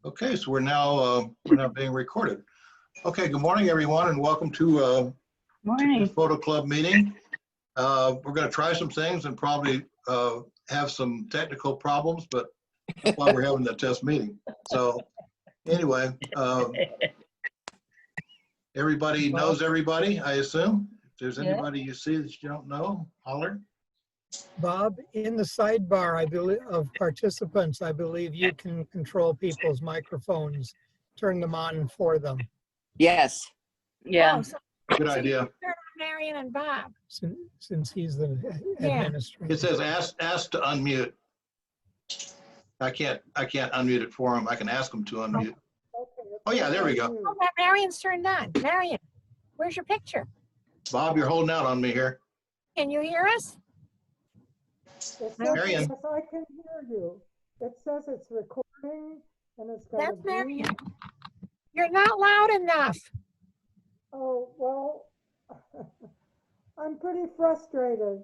Okay, so we're now being recorded. Okay, good morning, everyone, and welcome to today's Photo Club meeting. We're going to try some things and probably have some technical problems, but that's why we're having the test meeting. So anyway, everybody knows everybody, I assume. If there's anybody you see that you don't know, holler. Bob, in the sidebar, I believe, of participants, I believe you can control people's microphones, turn them on for them. Yes. Yeah. Oh, so Good idea. turn on Marion and Bob. Since he's the Yeah. administrator. It says ask to unmute. I can't unmute it for him. I can ask him to unmute. Oh yeah, there we go. Oh, Marion's turned on. Marion, where's your picture? Bob, you're holding out on me here. Can you hear us? Marion. Yes, I can hear you. It says it's recording and it's got That's a green. Marion. You're not loud enough. Oh, well, I'm pretty frustrated.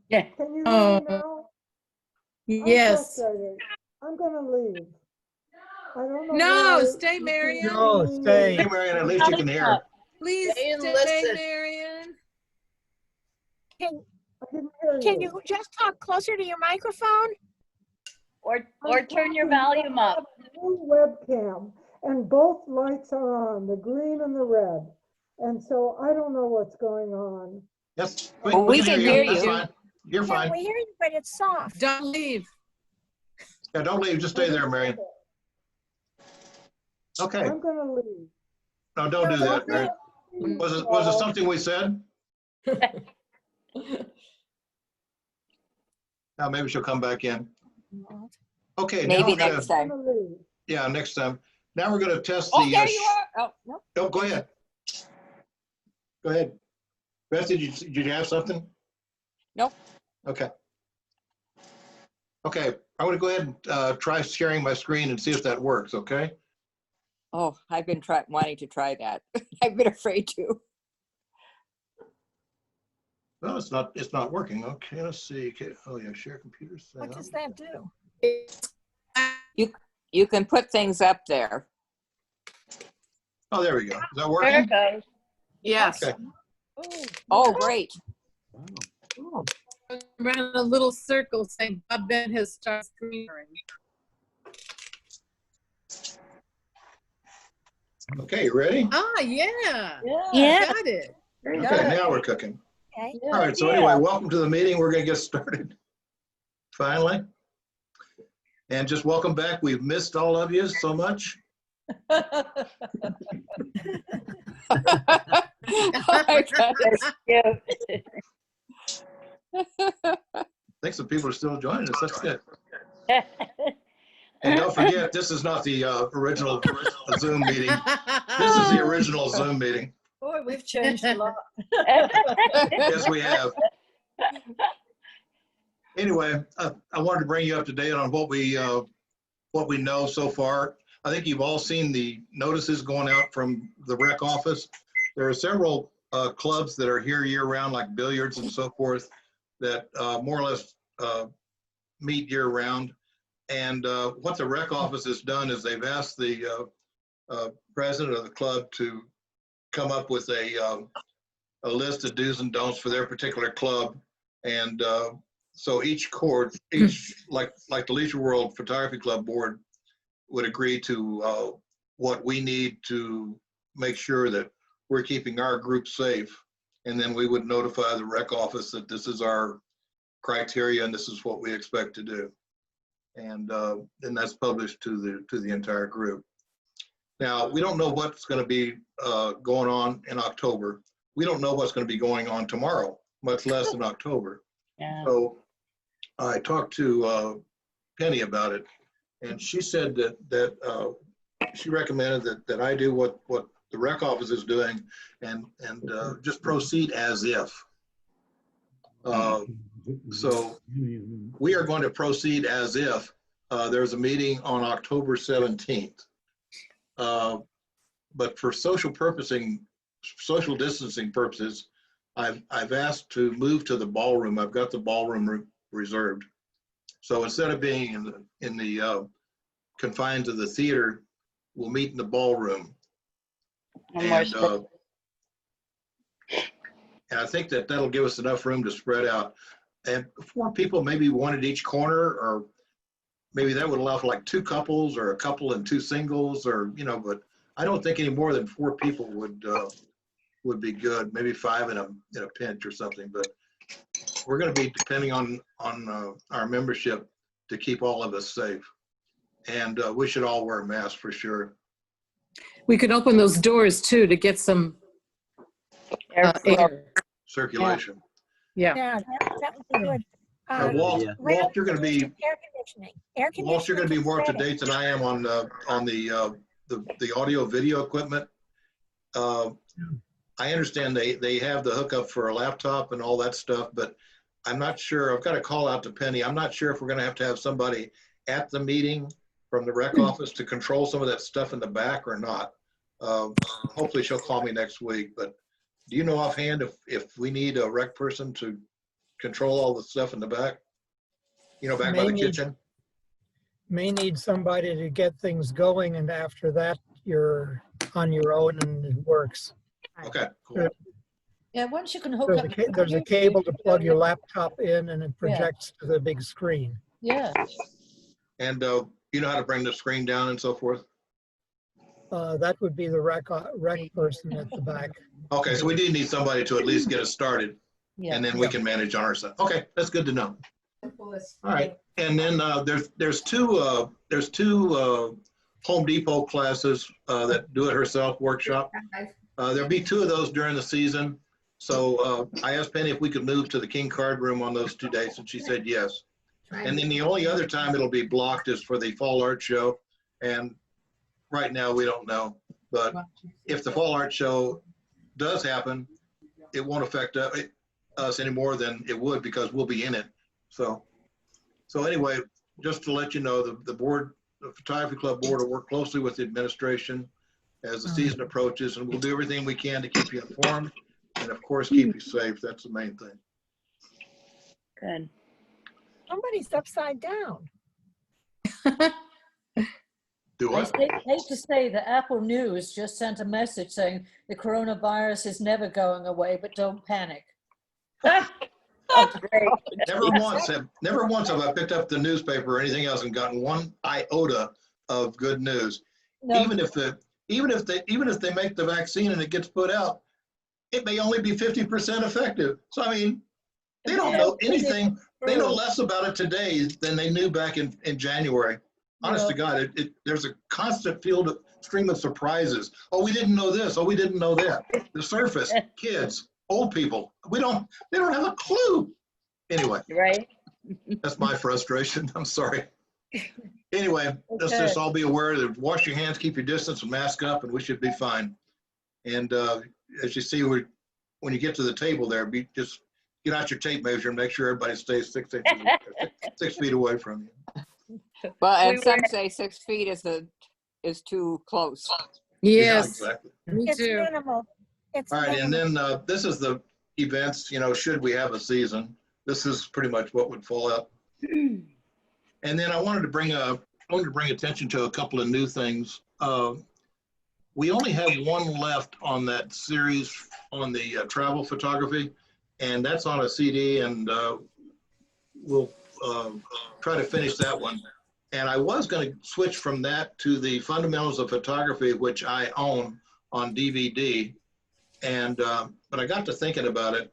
Yeah. Can you hear me now? I'm Yes. frustrated. I'm gonna leave. I don't know. No, why stay, you Marion. keep No, doing stay. Hey, this. Marion, at least you can hear. Please Stay and stay, listen. Marion. I didn't hear Can you. you just talk closer to your microphone? Or I'm turn your talking volume up. about the new webcam, and both lights are on, the green and the red. And so I don't know what's going on. Yes, Well, we can hear That's you. fine. You're Yeah, fine. we hear you, but it's soft. Don't leave. Yeah, don't leave. Just stay there, Marion. Okay. I'm gonna leave. No, don't do that, Marion. Was it something we said? Now maybe she'll come back in. Okay. now Maybe we're gonna- next I'm time. gonna leave. Yeah, next time. Now we're going to test the. Oh, there you are. Oh, no. Oh, go ahead. Go ahead. Beth, did you have something? Nope. Okay. Okay, I'm going to go ahead and try sharing my screen and see if that works, okay? Oh, I've been wanting to try that. I've been afraid to. No, it's not working. Okay, let's see. Okay. Oh yeah, share computer What setup. does that do? You can put things up there. Oh, there we go. Is that There working? it goes. Yes. Okay. Oh, great. Around a little circle saying Bob Ben has started screen. Okay, you ready? Ah, yeah. Yeah. Got it. Very Okay, good. now we're cooking. Okay. All right, so anyway, welcome to the meeting. We're going to get started finally. And just welcome back. We've missed all of you so much. Oh my goodness. Yeah. I think some people are still joining us. That's good. And don't forget, this is not the original Zoom meeting. This is the original Zoom meeting. Boy, we've changed a lot. Yes, we have. Anyway, I wanted to bring you up to date on what we know so far. I think you've all seen the notices going out from the rec office. There are several clubs that are here year round, like billiards and so forth, that more or less meet year round. And what the rec office has done is they've asked the president of the club to come up with a list of do's and don'ts for their particular club. And so each court, like the Leisure World Photography Club board would agree to what we need to make sure that we're keeping our group safe. And then we would notify the rec office that this is our criteria and this is what we expect to do. And that's published to the entire group. Now, we don't know what's going to be going on in October. We don't know what's going to be going on tomorrow, much less in October. Yeah. So I talked to Penny about it, and she said that she recommended that I do what the rec office is doing and just proceed as if. So we are going to proceed as if there's a meeting on October 17th. But for social distancing purposes, I've asked to move to the ballroom. I've got the ballroom reserved. So instead of being in the confined to the theater, we'll meet in the ballroom. And more And, and I think that that'll give us enough room to spread out. And 4 people, maybe 1 at each corner, or maybe that would allow for like 2 couples or a couple and 2 singles, or, you know, but I don't think any more than 4 people would be good. Maybe 5 in a pinch or something, but we're going to be depending on our membership to keep all of us safe. And we should all wear masks for sure. We could open those doors too to get some air. Circulation. Yeah. Yeah, that would be good. Walt, Yeah. Walt, you're going to be Air conditioning. Air conditioning. Walt, you're going to be more up to is better. date than I am on the audio video equipment. I understand they have the hookup for a laptop and all that stuff, but I'm not sure. I've got to call out to Penny. I'm not sure if we're going to have somebody at the meeting from the rec office to control some of that stuff in the back or not. Hopefully she'll call me next week, but do you know offhand if we need a rec person to control all the stuff in the back? You know, back by the kitchen? May need somebody to get things going, and after that, you're on your own and it works. Okay, cool. Yeah, once you can hook There's up. there's a cable to plug your laptop in and it projects to the big screen. Yeah, And you know how to bring the screen down and so forth? That would be the rec person at the back. Okay, so we do need somebody to at least get us started, yeah. and then we can manage on our side. Okay, that's good to know. All right, and then there's two Home Depot classes that do-it-herself workshop. There'll be 2 of those during the season. So I asked Penny if we could move to the King Card Room on those 2 dates, and she said yes. And then the only other time it'll be blocked is for the Fall Art Show, and right now we don't know. But if the Fall Art Show does happen, it won't affect us any more than it would because we'll be in it. So anyway, just to let you know, the board, the Photography Club board will work closely with the administration as the season approaches, and we'll do everything we can to keep you informed and of course keep you safe. That's the main thing. Good. Somebody's upside down. Do I what? hate to say that Apple News just sent a message saying the coronavirus is never going away, but don't panic. That's great. Never once have I picked up the newspaper or anything else and gotten one iota of good news. No, Even if they make the vaccine and it gets put out, it may only be 50% effective. So I mean, they don't know anything. They know less about it today than they knew back in January. Honest to God, there's a constant stream of surprises. Oh, we didn't know this. Oh, we didn't know that. The surface, kids, old people, they don't have a clue. Anyway, right? that's my frustration. I'm sorry. Anyway, let's just all be aware that wash your hands, keep your distance, and mask up, and we should be fine. And as you see, when you get to the table there, just get out your tape measure and make sure everybody stays 6 feet away from you. Well, and some say 6 feet is too close. Yeah, Yes, exactly. me It's too. minimal. It's All right, and minimal. then this is the events, should we have a season. This is pretty much what would fall out. And then I wanted to bring attention to a couple of new things. We only have one left on that series on the travel photography, and that's on a CD, and we'll try to finish that one. And I was going to switch from that to the Fundamentals of Photography, which I own on DVD. And but I got to thinking about it.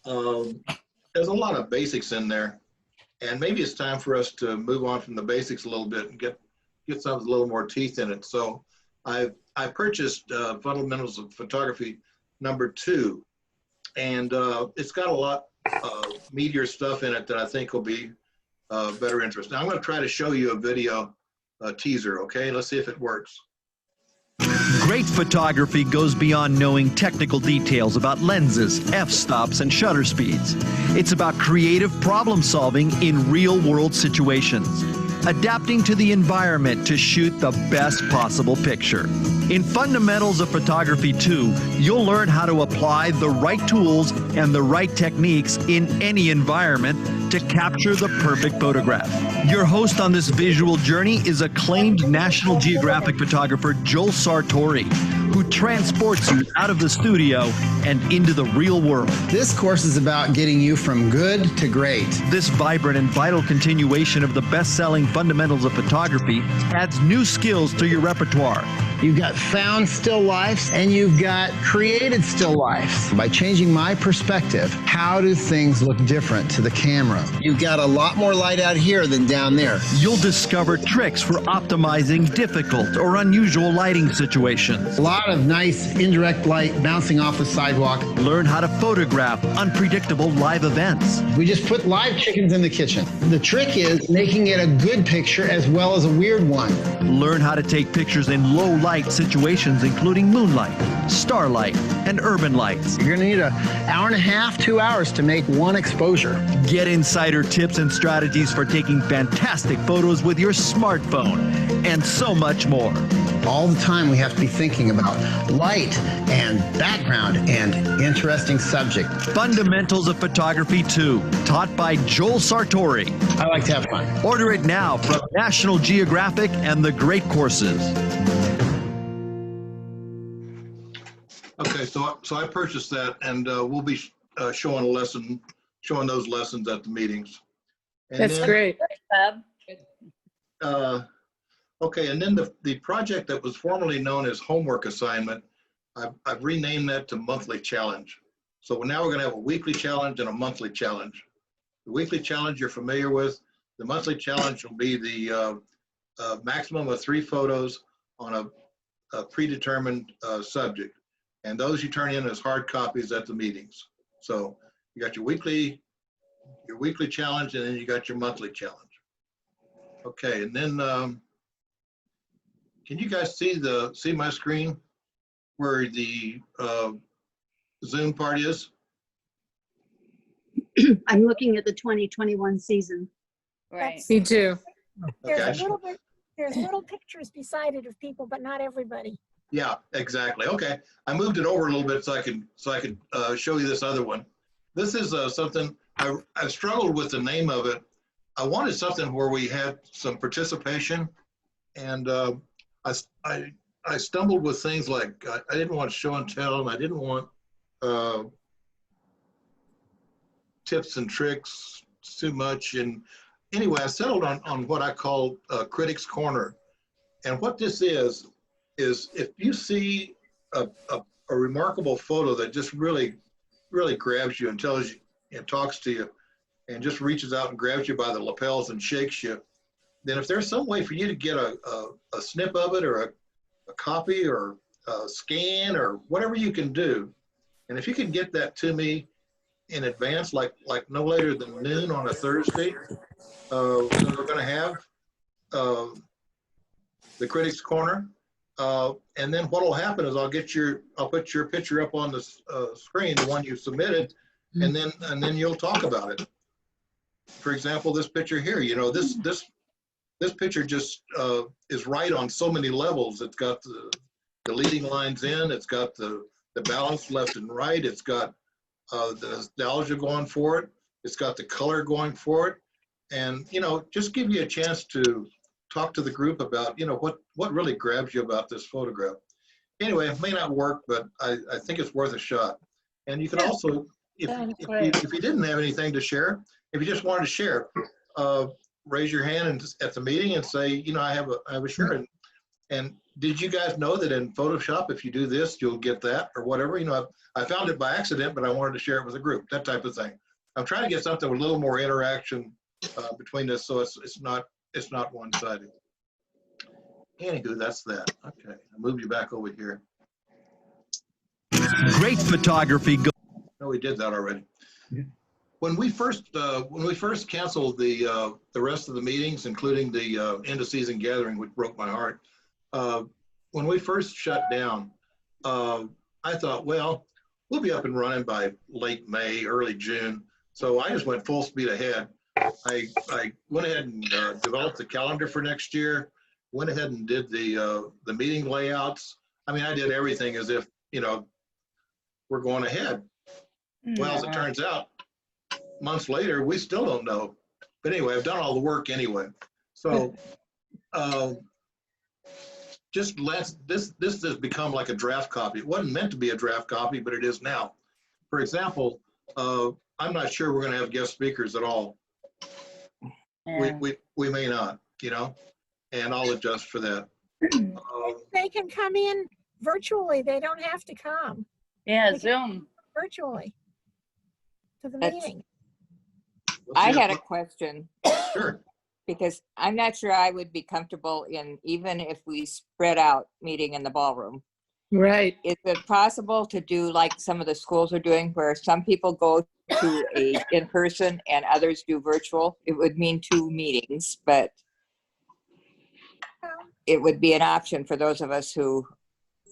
There's a lot of basics in there, and maybe it's time for us to move on from the basics a little bit and get something with a little more teeth in it. So I purchased Fundamentals of Photography #2, and it's got a lot meatier stuff in it that I think will be better interest. Now I'm going to try to show you a video teaser. Okay, let's see if it works. Great photography goes beyond knowing technical details about lenses, f-stops, and shutter speeds. It's about creative problem solving in real-world situations. adapting to the environment to shoot the best possible picture. In Fundamentals of Photography 2, you'll learn how to apply the right tools and the right techniques in any environment to capture the perfect photograph. Your host on this visual journey is acclaimed National Geographic photographer Joel Sartori, who transports you out of the studio and into the real world. This course is about getting you from good to great. This vibrant and vital continuation of the best-selling Fundamentals of Photography adds new skills to your repertoire. You've got found still lifes and you've got created still lifes. By changing my perspective, how do things look different to the camera? You've got a lot more light out here than down there. You'll discover tricks for optimizing difficult or unusual lighting situations. A lot of nice indirect light bouncing off the sidewalk. Learn how to photograph unpredictable live events. We just put live chickens in the kitchen. The trick is making it a good picture as well as a weird one. Learn how to take pictures in low light situations, including moonlight, starlight, and urban lights. You're going to need an hour and a half, 2 hours to make one exposure. Get insider tips and strategies for taking fantastic photos with your smartphone, and so much more. All the time we have to be thinking about light and background and interesting subject. Fundamentals of Photography 2, taught by Joel Sartori. I like to have fun. Order it now from National Geographic and the Great Courses. Okay, so I purchased that, and we'll be showing those lessons at the meetings. And That's then, great. Okay, and then the project that was formerly known as homework assignment, I've renamed that to monthly challenge. So now we're going to have a weekly challenge and a monthly challenge. The weekly challenge you're familiar with. The monthly challenge will be the maximum of 3 photos on a predetermined subject. And those you turn in as hard copies at the meetings. So you got your weekly challenge, and then you got your monthly challenge. Okay, and then can you guys see my screen where the Zoom part is? I'm looking at the 2021 season. Right. Me too. There's little pictures beside it of people, but not everybody. Yeah, exactly. Okay, I moved it over a little bit so I could show you this other one. This is something I struggled with the name of it. I wanted something where we had some participation, and I stumbled with things like I didn't want show and tell, and I didn't want tips and tricks too much. And anyway, I settled on what I call Critics Corner. And what this is if you see a remarkable photo that just really grabs you and tells you and talks to you and just reaches out and grabs you by the lapels and shakes you, then if there's some way for you to get a snip of it or a copy or a scan or whatever you can do, and if you can get that to me in advance, like no later than noon on a Thursday, we're going to have the Critics Corner. And then what will happen is I'll put your picture up on the screen, the one you submitted, and then you'll talk about it. For example, this picture here, this picture just is right on so many levels. It's got the leading lines in, it's got the balance left and right, it's got the nostalgia going for it, it's got the color going for it, and just give you a chance to talk to the group about what really grabs you about this photograph. Anyway, it may not work, but I think it's worth a shot. And you can also, if you didn't have anything to share, if you just wanted to share, raise your hand at the meeting and say, I have a share. And did you guys know that in Photoshop, if you do this, you'll get that or whatever? I found it by accident, but I wanted to share it with a group, that type of thing. I'm trying to get something with a little more interaction between this, so it's not one-sided. Anywho, that's that. Okay, I'll move you back over here. Great photography. No, we did that already. Yeah. When we first canceled the rest of the meetings, including the end of season gathering, which broke my heart, when we first shut down, I thought, well, we'll be up and running by late May, early June. So I just went full speed ahead. I went ahead and developed the calendar for next year, went ahead and did the meeting layouts. I mean, I did everything as if, you know, we're going ahead. Well, as it turns out, months later, we still don't know. But anyway, I've done all the work anyway. So just this has become like a draft copy. It wasn't meant to be a draft copy, but it is now. For example, I'm not sure we're going to have guest speakers at all. We may not, you know, and I'll adjust for that. They can come in virtually. They don't have to come Yeah, They can Zoom. virtually to the That's- meeting. I had a question Sure. because I'm not sure I would be comfortable in, even if we spread out meeting in the ballroom. Right. Is it possible to do like some of the schools are doing where some people go to a in-person and others do virtual? It would mean 2 meetings, but it would be an option for those of us who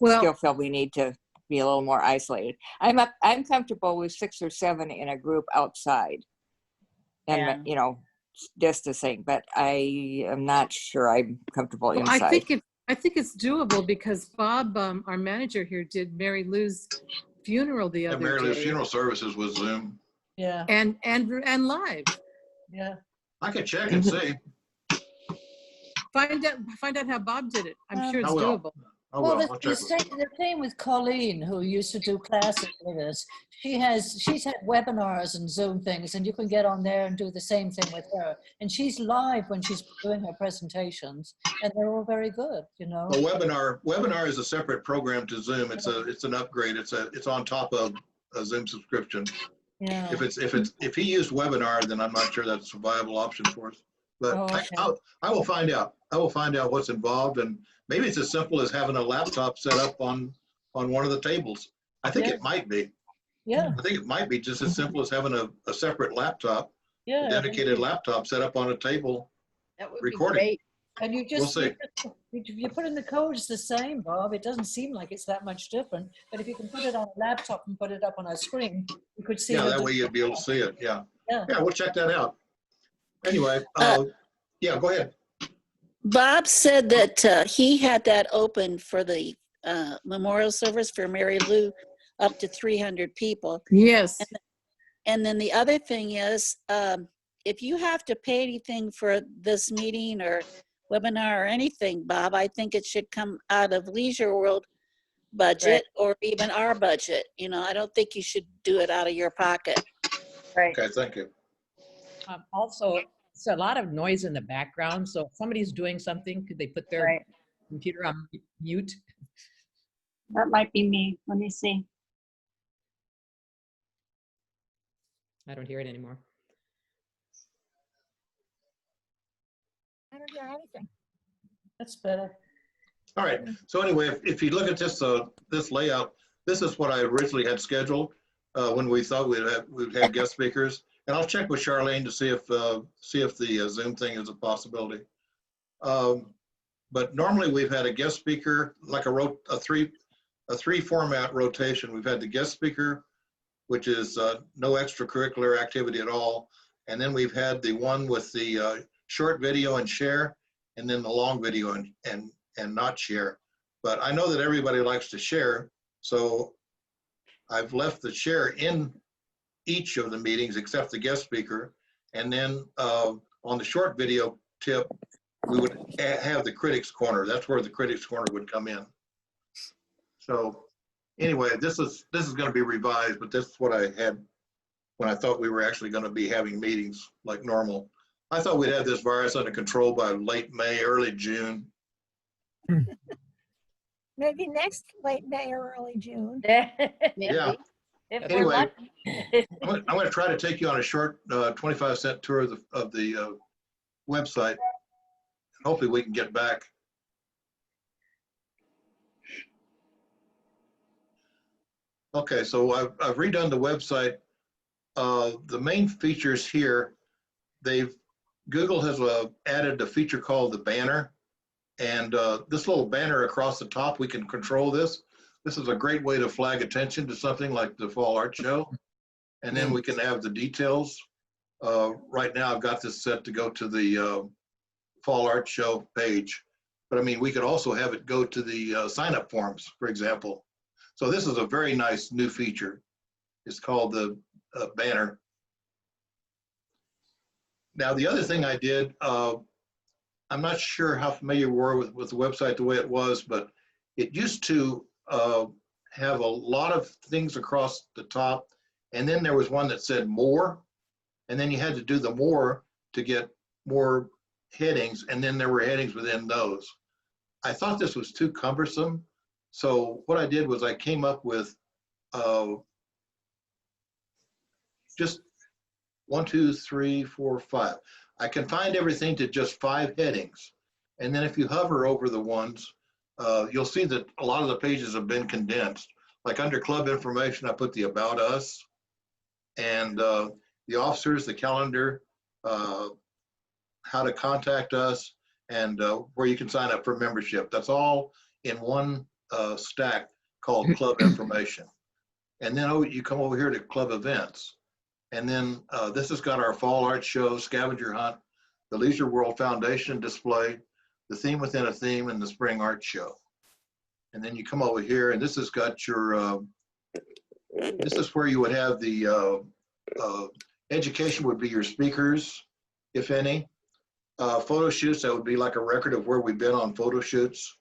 Well, still feel we need to be a little more isolated. I'm comfortable with 6 or 7 in a group outside and, Yeah. you know, distancing, but I am not sure I'm comfortable well, inside. I think it's doable because Bob, our manager here, did Mary Lou's funeral the Yeah, other Mary Lou's day. funeral services was Zoom. Yeah, And live. yeah. I can check and see. Find out how Bob did it. I'm sure I it's will. doable. I Well, will. the, I'll the, check. same, the same with Colleen, who used to do classes with us. She's had webinars and Zoom things, and you can get on there and do the same thing with her. And she's live when she's doing her presentations, and they're all very good, you know. A webinar is a separate program to Zoom. It's an upgrade. It's on top of a Zoom subscription. Yeah. If he used webinar, then I'm not sure that's a viable option for us. But Oh, okay. I will find out. I will find out what's involved, and maybe it's as simple as having a laptop set up on one of the tables. I think Yeah. it might be. Yeah, I think it might be just as simple as having a separate laptop, yeah. a dedicated laptop set up on a table. That would recording. be great. And you just, We'll see. you put in the codes the same, Bob. It doesn't seem like it's that much different. But if you can put it on a laptop and put it up on a screen, you could see. Yeah, her that do- way you'd be able to see it. Yeah. Yeah. Yeah, we'll check that out. Anyway, yeah, go ahead. Bob said that he had that open for the memorial service for Mary Lou, up to 300 people. Yes. And then the other thing is, if you have to pay anything for this meeting or webinar or anything, Bob, I think it should come out of Leisure World budget or even our budget. You know, I don't think you should do it out of your pocket. Right. Okay, thank you. Also, it's a lot of noise in the background. So if somebody's doing something, could they put their Right. computer on mute? That might be me. Let me see. I don't hear it anymore. I don't hear anything. That's better. All right. So anyway, if you look at this layout, this is what I originally had scheduled when we thought we'd have guest speakers. And I'll check with Charlene to see if the Zoom thing is a possibility. But normally we've had a guest speaker, like a three format rotation. We've had the guest speaker, which is no extracurricular activity at all. And then we've had the one with the short video and share, and then the long video and not share. But I know that everybody likes to share, so I've left the share in each of the meetings except the guest speaker. And then on the short video tip, we would have the critics corner. That's where the critics corner would come in. So anyway, this is going to be revised, but this is what I had when I thought we were actually going to be having meetings like normal. I thought we'd have this virus under control by late May, early June. Maybe next late May or early June. Yeah. If Anyway. we're lucky. I'm going to try to take you on a short 25-cent tour of the website. Hopefully we can get back. Okay, so I've redone the website. The main features here, Google has added a feature called the banner. And this little banner across the top, we can control this. This is a great way to flag attention to something like the Fall Art Show. And then we can have the details Right now, I've got this set to go to the Fall Art Show page. But I mean, we could also have it go to the sign-up forms, for example. So this is a very nice new feature. It's called the banner. Now, the other thing I did, I'm not sure how familiar you were with the website the way it was, but it used to have a lot of things across the top. And then there was one that said more. And then you had to do the more to get more headings. And then there were headings within those. I thought this was too cumbersome. So what I did was I came up with just 1, 2, 3, 4, 5. I confined everything to just 5 headings. And then if you hover over the ones, you'll see that a lot of the pages have been condensed. Like under club information, I put the about us and the officers, the calendar, how to contact us, and where you can sign up for membership. That's all in one stack called club information. And then you come over here to club events. And then this has got our Fall Art Show, Scavenger Hunt, the Leisure World Foundation display, the theme within a theme, and the Spring Art Show. And then you come over here, and this has got your, this is where you would have the education would be your speakers, if any. Photo shoots, that would be like a record of where we've been on photo shoots.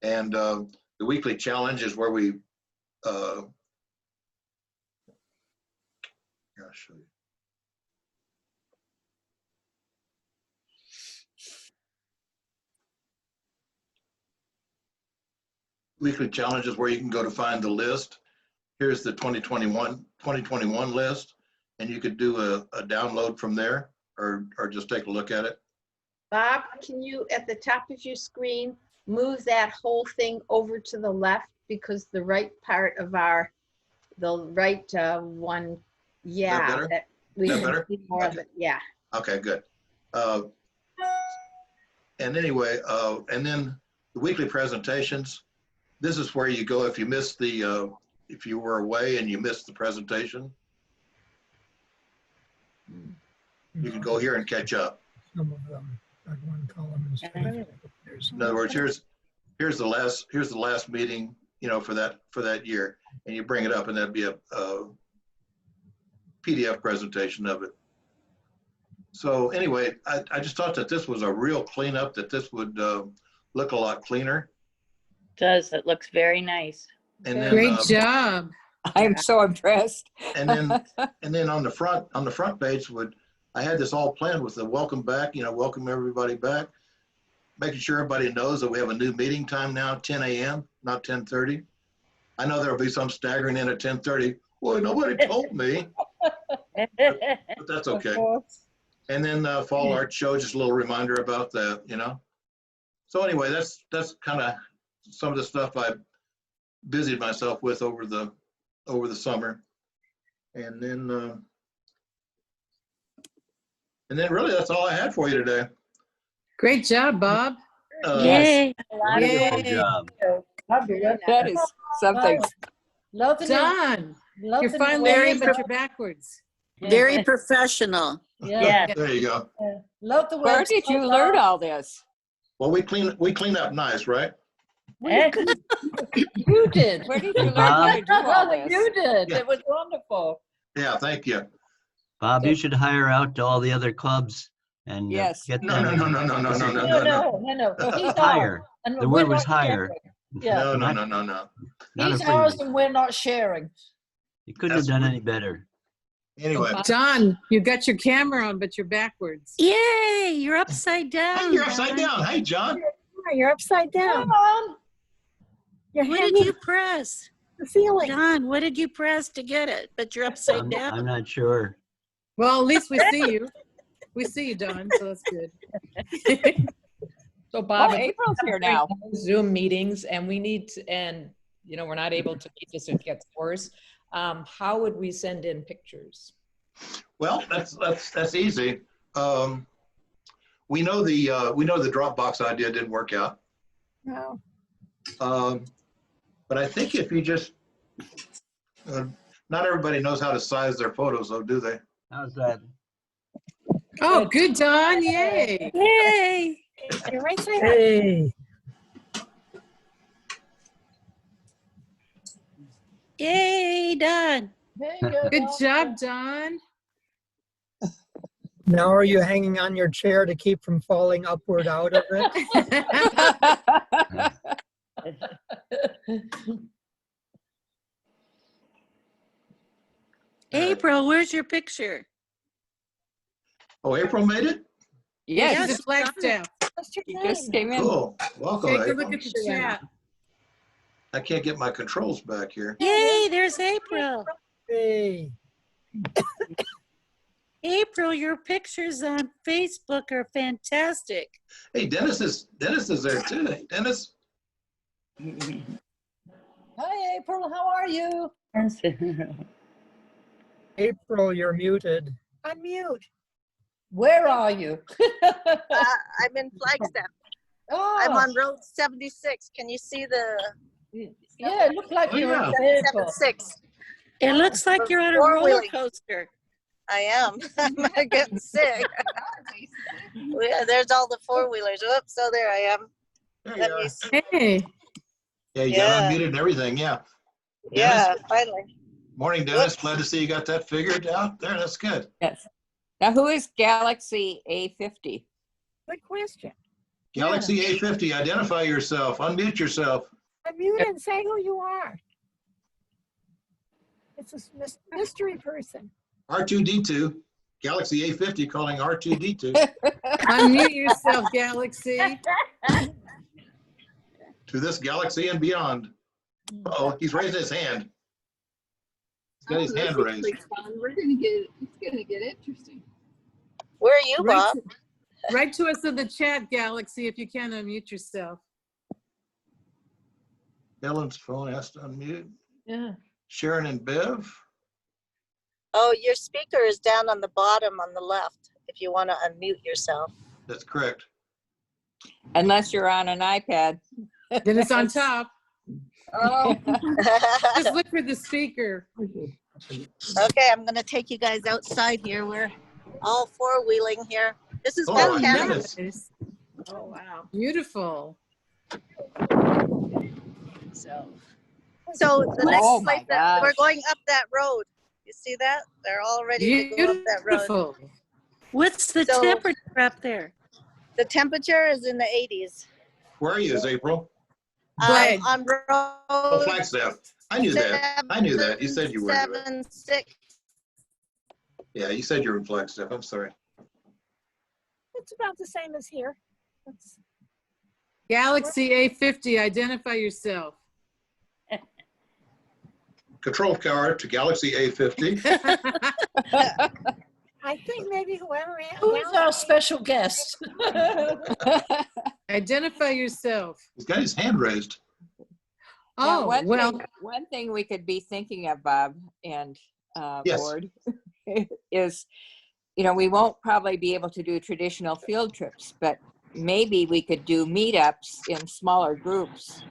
And the weekly challenge is where we, here, I'll show you. Weekly challenge is where you can go to find the list. Here's the 2021 list, and you could do a download from there or just take a look at it. Bob, can you, at the top of your screen, move that whole thing over to the left, because the right part of the right one, yeah. Is that better? We Is that can better? see more of it, yeah. Okay, good. And anyway, and then the weekly presentations, this is where you go if you missed the, if you were away and you missed the presentation. You can go here and catch up. Some of them, like one column is. In other words, here's the last meeting, for that year, and you bring it up, and that'd be a PDF presentation of it. So anyway, I just thought that this was a real cleanup, that this would look a lot cleaner. Does, it looks very nice. And then, Great job. I'm so impressed. And then on the front page I had this all planned with the welcome back, welcome everybody back, making sure everybody knows that we have a new meeting time now, 10 a.m., not 10:30. I know there'll be some staggering in at 10:30. Boy, nobody told me, but that's okay. And then Fall Art Show, just a little reminder about that, So anyway, that's kind of some of the stuff I busied myself with over the summer. And then really that's all I had for you today. Great job, Bob. Yay. Good job. That is something. Love the Done. Love You're the finally Very in, but you're backwards. Very professional. Yeah. There you go. Love the website. Where did you learn all this? Well, we clean up nice, right? You did. Where did you learn how to do all this? You did. Yeah. It was wonderful. Yeah, thank you. Bob, you should hire out to all the other clubs and Yes. get No. them. No. He's Hire. ours, and The we're word was not hire. sharing. Yeah. No. Not He's a ours freebie. and we're not sharing. You couldn't have done any better. Anyway, Don, you got your camera on, but you're backwards. Yay, you're upside down. hey, you're upside Don. down. Hey, John. Yeah, you're upside down. Come on. Your What head did is you press? the ceiling. Don, what did you press to get it? But you're upside I'm down. not sure. Well, at least we see you. We see you, Don, so that's good. So Bob, Oh, if April's here now. Zoom meetings and we need to, and we're not able to meet this, it gets worse. How would we send in pictures? Well, that's easy. We know the Dropbox idea didn't work out. No. But I think if you just, not everybody knows how to size their photos, though, do they? How's that? Oh, good, Don. Yay. Yay. You're right side up. Hey, Yay, done. There you go, Good Don. job, Don. now are you hanging on your chair to keep from falling upward out of it? April, where's your picture? Oh, April made it? Yes, She's a Flagstaff. What's your you name? just came in. Cool. Welcome, Take a April. look at the chat. I can't get my controls back here. Yay, there's April. Hey, April, your pictures on Facebook are fantastic. Hey, Dennis is there too. Hey, Dennis. Hi, April. How are you? April, you're muted. Unmute. Where are you? I'm in Flagstaff. Oh, I'm on Road 76. Can you see the yeah, it looked like Oh, you were yeah. in the vehicle. 776? It looks like you're on a roller Four-wheeling. coaster. I am. I'm getting sick. Yeah, there's all the four-wheelers. Whoops, so there I am. There Let you me are. see. Hey, Yeah, you Yeah. got unmuted and everything. Yeah. Yeah, finally. Morning, Dennis. Whoops. Glad to see you got that figured out there. That's good. Yes. Now, who is Galaxy A50? Good question. Galaxy A50, identify yourself. Unmute yourself. Unmute and say who you are. It's a mystery person. R2D2. Galaxy A50 calling R2D2 unmute yourself, Galaxy. to this galaxy and beyond. Uh-oh, he's raising his hand. He's got his hand raised. We're gonna get, it's gonna get interesting. Where are you, Write, Bob? write to us in the chat, Galaxy, if you can unmute yourself. Ellen's phone has to unmute. Yeah. Sharon and Bev. Oh, your speaker is down on the bottom on the left if you want to unmute yourself. That's correct. Unless you're on an iPad. Then it's on top. Oh. Just look for the speaker. Okay, I'm going to take you guys outside here. We're all four-wheeling here. This is Oh, fantastic. Dennis. Oh, wow. Beautiful. So the next Oh, my place that we're gosh. going up that road. You see that? They're all ready to go up that road. Beautiful. What's the So- temperature up there? The temperature is in the 80s. Where are you, is April? Flag. On road Oh, Flagstaff. I knew that. I knew that. You said you were. 776. Yeah, you said you were in Flagstaff. I'm sorry. It's about the same as here. It's- Galaxy A50, identify yourself. Control car to Galaxy A50. I think maybe whoever. Who is our special guest? Identify yourself. He's got his hand raised. Now, Oh, well, one thing we could be thinking of, Bob and Yes. board, is, you know, we won't probably be able to do traditional field trips, but maybe we could do meetups in smaller groups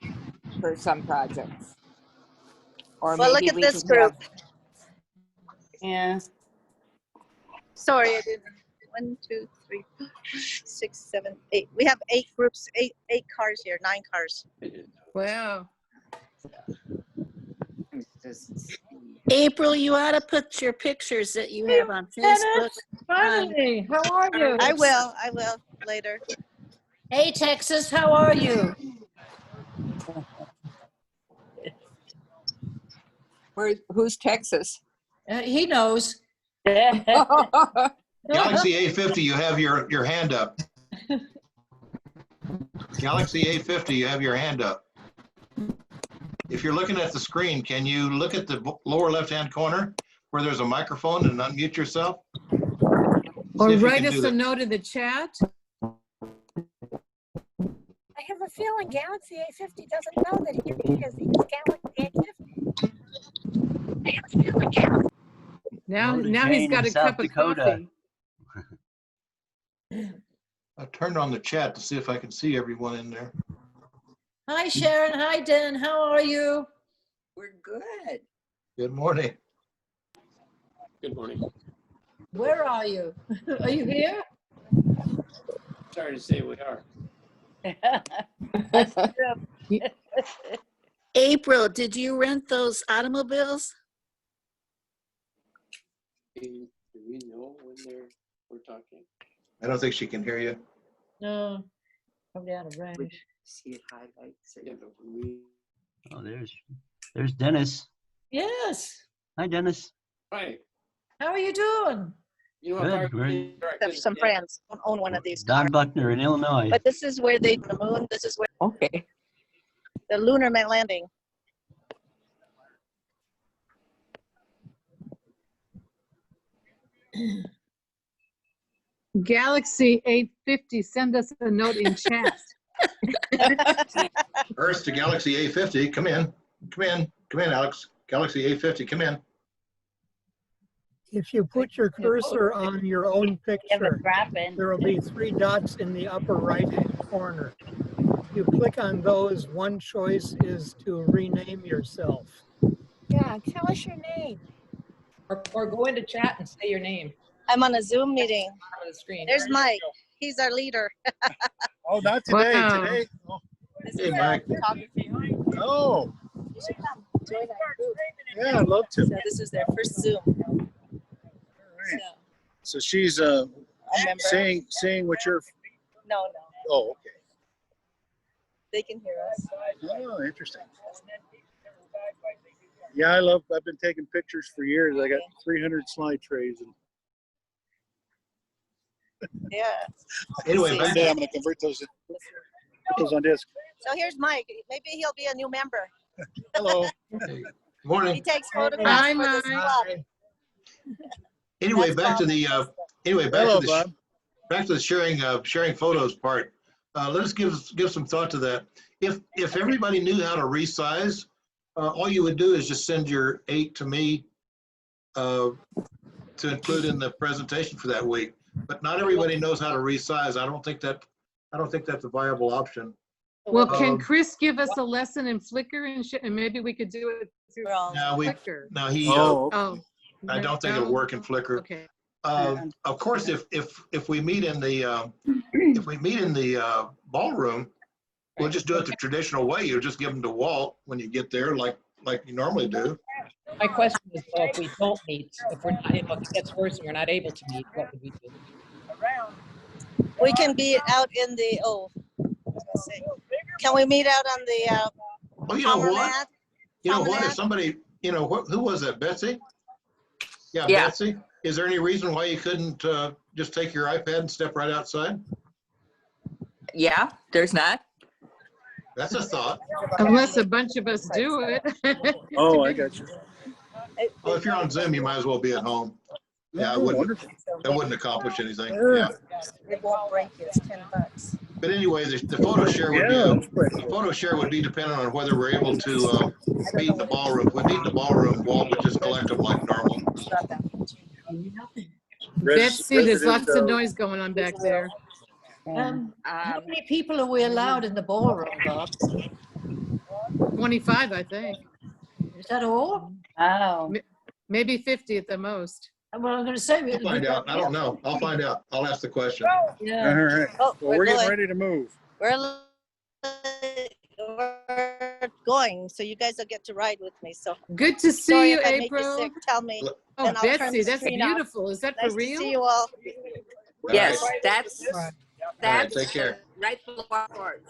for some projects. Or Well, look maybe at we this could group. have- Yeah. Sorry, I didn't. 1, 2, 3, 6, 7, 8. We have 8 groups, 8 cars here, 9 cars. wow. April, you ought to put your pictures that you have on Facebook. Dennis, finally, how are you? I will later. Hey, Texas, how are you? Who's Texas? He knows. Galaxy A50, you have your hand up. Galaxy A50, you have your hand up. If you're looking at the screen, can you look at the lower left-hand corner where there's a microphone and unmute yourself? Or See if you write can us do a that. note in the chat. I have a feeling Galaxy A50 doesn't know that he is Galaxy A50. Now Hello to he's Jane got in a South cup of Dakota. coffee. I turned on the chat to see if I can see everyone in there. Hi, Sharon. Hi, Den. How are you? We're good. Good morning. Good morning. Where are you? Are you here? Sorry to say we are. April, did you rent those automobiles? Do we know when we're talking? I don't think she can hear you. No, probably out of range. See it highlights it. Yeah, but when we. Oh, there's Dennis. Yes. Hi, Dennis. Right. How are you doing? You know, Good. We're Have some friends who own one of these Don cars. Buckner in Illinois. But this is where the moon, this is where Okay. the lunar landing. Galaxy 850, send us a note in chat. Earth to Galaxy A50, come in, Alex. Galaxy A50, come in. If you put your cursor on your own picture, dropping. there will be 3 dots in the upper right-hand corner. If you click on those, one choice is to rename yourself. Yeah, tell us your name. Or go into chat and say your name I'm on a Zoom meeting. on the screen. There's Mike. He's our leader. Oh, not today. Wow. Today. Oh. This Hey, is Mike. photography. Oh, You should come join our group. yeah, I'd love to. So this is their first Zoom. So, So she's a member. saying what you're. No. Oh, okay. They can hear us. Oh, interesting. Yeah, I've been taking pictures for years. I got 300 slide trays. And Yeah. Anyway, one back day to, I'm going to convert those, put those on disk. So here's Mike. Maybe he'll be a new member. Hello. hey, He morning. takes photographs Hi, for this Mike. club. Anyway, That's back to Bob. the Hello, Bob. back to the sharing photos part. Let us give some thought to that. If everybody knew how to resize, all you would do is just send your 8 to me to include in the presentation for that week. But not everybody knows how to resize. I don't think that's a viable option. Well, can Um, Chris give us a lesson in Flickr and maybe we could do it through Well, Flickr? No, he. Oh, Oh. I don't think it'll work in Flickr. Okay. Of course, if we meet in the ballroom, we'll just do it the traditional way. You just give them to Walt when you get there, like you normally do. My question is, though, if we don't meet, if we're not able, if it gets worse and we're not able to meet, what would we do? we can be out in the, can we meet out on the Well, you know what? promenade? You know what? If Promenade? somebody, who was that? Betsy? Yeah, Yeah. Betsy. Is there any reason why you couldn't just take your iPad and step right outside? Yeah, there's not. That's a thought. Unless a bunch of us do it. oh, I got you. Well, if you're on Zoom, you might as well be at home. Yeah, Oh, that wouldn't accomplish anything. Yeah. It won't break you, it's $10. But anyway, the photo share would be dependent on whether we're able to meet in the ballroom. If we meet in the ballroom, Walt would just collect them like normal. Betsy, there's lots of noise going on back there. How many people are we allowed in the ballroom, Bob? 25, I think. Is that all? Oh. Maybe 50 at the most. Well, I'm going to say. I'll find out. I don't know. I'll find out. I'll ask the question. Yeah. All right. Oh, Well, we're getting going. ready to move. We're going, so you guys will get to ride with me. So Good to see sorry you, if I make you April. sick. Tell me. Oh, and I'll turn Betsy, the that's screen off. beautiful. Is that Nice for to real? see you all. Yes, All right. that's Take care. right below our doors.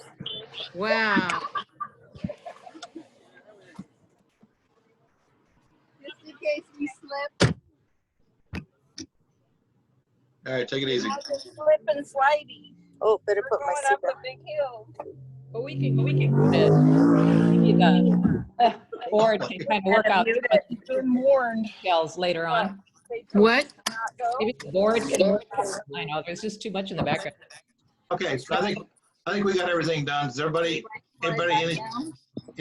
Wow. Just in case we slip. All right, take it easy. Slip and slidey. Oh, better put my Going up seatbelt. a big hill. But we can go to maybe the board can kind of work out Been warned. details later on. What? Maybe the board can work. I know, there's just too much in the background. Okay, so I think we got everything done. Does everybody Maybe have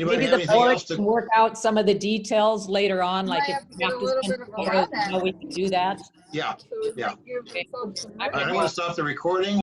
the anything board else can to? work out some of the details later on, like if we have to send photos, how we can do that. Yeah, yeah. Okay. All right, I'm going to stop the recording.